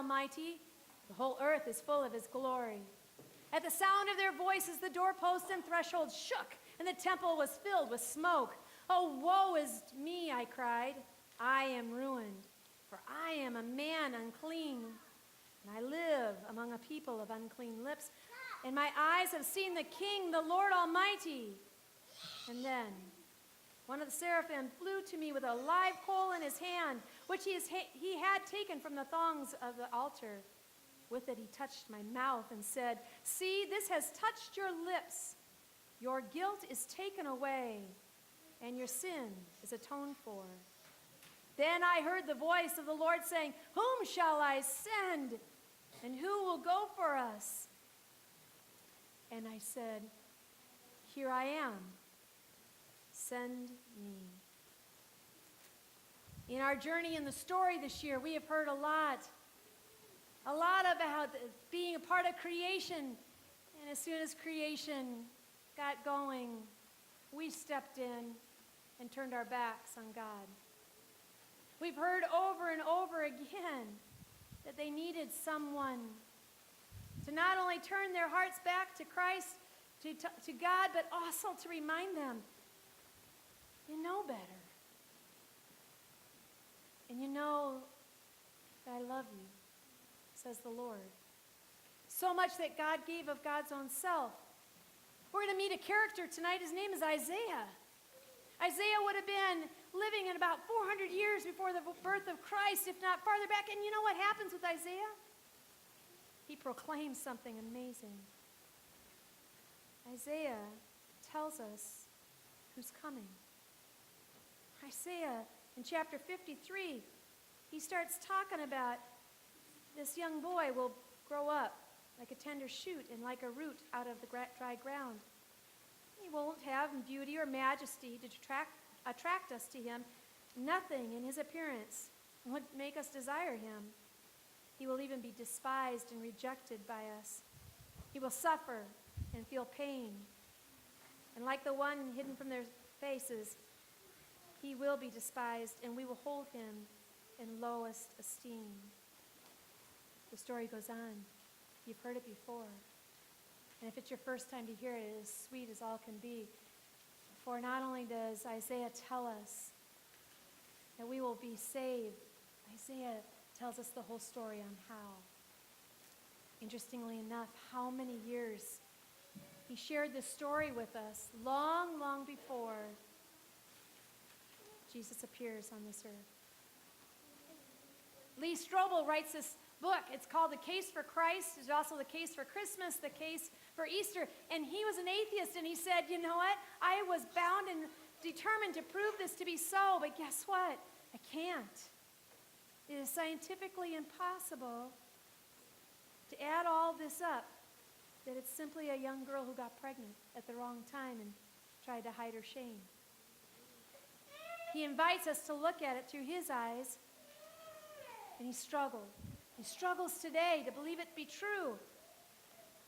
Almighty. The whole earth is full of his glory. At the sound of their voices, the doorposts and thresholds shook, and the temple was filled with smoke. Oh, woe is me, I cried. I am ruined, for I am a man unclean, and I live among a people of unclean lips, and my eyes have seen the King, the Lord Almighty. And then one of the seraphim flew to me with a live coal in his hand, which he had taken from the thongs of the altar. With it he touched my mouth and said, "See, this has touched your lips. Your guilt is taken away, and your sin is atoned for." Then I heard the voice of the Lord saying, "Whom shall I send? And who will go for us?" And I said, "Here I am. Send me." In our journey in the story this year, we have heard a lot about being a part of creation. And as soon as creation got going, we stepped in and turned our backs on God. We've heard over and over again that they needed someone to not only turn their hearts back to Christ, to God, but also to remind them, you know better. And you know that I love you, says the Lord. So much that God gave of God's own self. We're going to meet a character tonight. His name is Isaiah. Isaiah would have been living in about 400 years before the birth of Christ, if not farther back. And you know what happens with Isaiah? He proclaims something amazing. Isaiah tells us who's coming. Isaiah, in chapter 53, he starts talking about this young boy will grow up like a tender shoot and like a root out of the dry ground. He won't have beauty or majesty to attract us to him. Nothing in his appearance would make us desire him. He will even be despised and rejected by us. He will suffer and feel pain. And like the one hidden from their faces, he will be despised, and we will hold him in lowest esteem. The story goes on. You've heard it before. And if it's your first time to hear it, it is sweet as all can be. For not only does Isaiah tell us that we will be saved, Isaiah tells us the whole story on how. Interestingly enough, how many years he shared this story with us long, long before Jesus appears on this earth. Lee Strobel writes this book. It's called The Case for Christ. It's also the case for Christmas, the case for Easter. And he was an atheist, and he said, you know what? I was bound and determined to prove this to be so, but guess what? I can't. It is scientifically impossible to add all this up, that it's simply a young girl who got pregnant at the wrong time and tried to hide her shame. He invites us to look at it through his eyes, and he struggled. He struggles today to believe it to be true.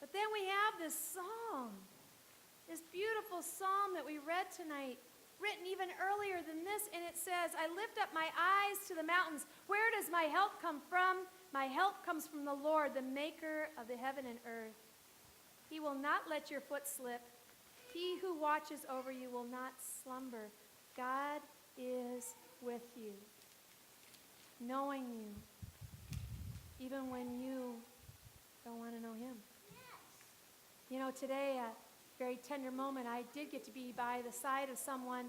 But then we have this psalm, this beautiful psalm that we read tonight, written even earlier than this, and it says, I lift up my eyes to the mountains. Where does my help come from? My help comes from the Lord, the maker of the heaven and earth. He will not let your foot slip. He who watches over you will not slumber. God is with you, knowing you, even when you don't want to know him. You know, today, a very tender moment, I did get to be by the side of someone,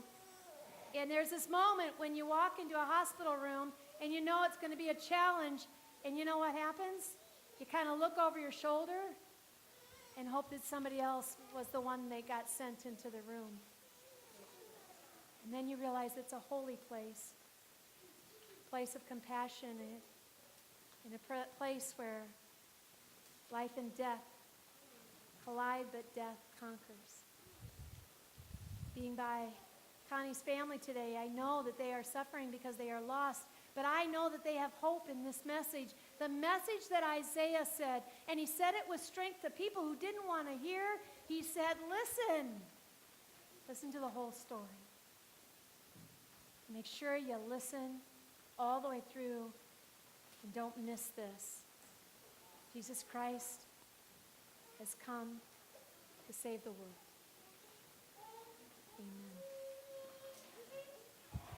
and there's this moment when you walk into a hospital room and you know it's going to be a challenge, and you know what happens? You kind of look over your shoulder and hope that somebody else was the one that got sent into the room. And then you realize it's a holy place of compassion, and a place where life and death collide, but death conquers. Being by Connie's family today, I know that they are suffering because they are lost, but I know that they have hope in this message, the message that Isaiah said, and he said it with strength to people who didn't want to hear. He said, listen to the whole story. Make sure you listen all the way through and don't miss this. Jesus Christ has come to save the world.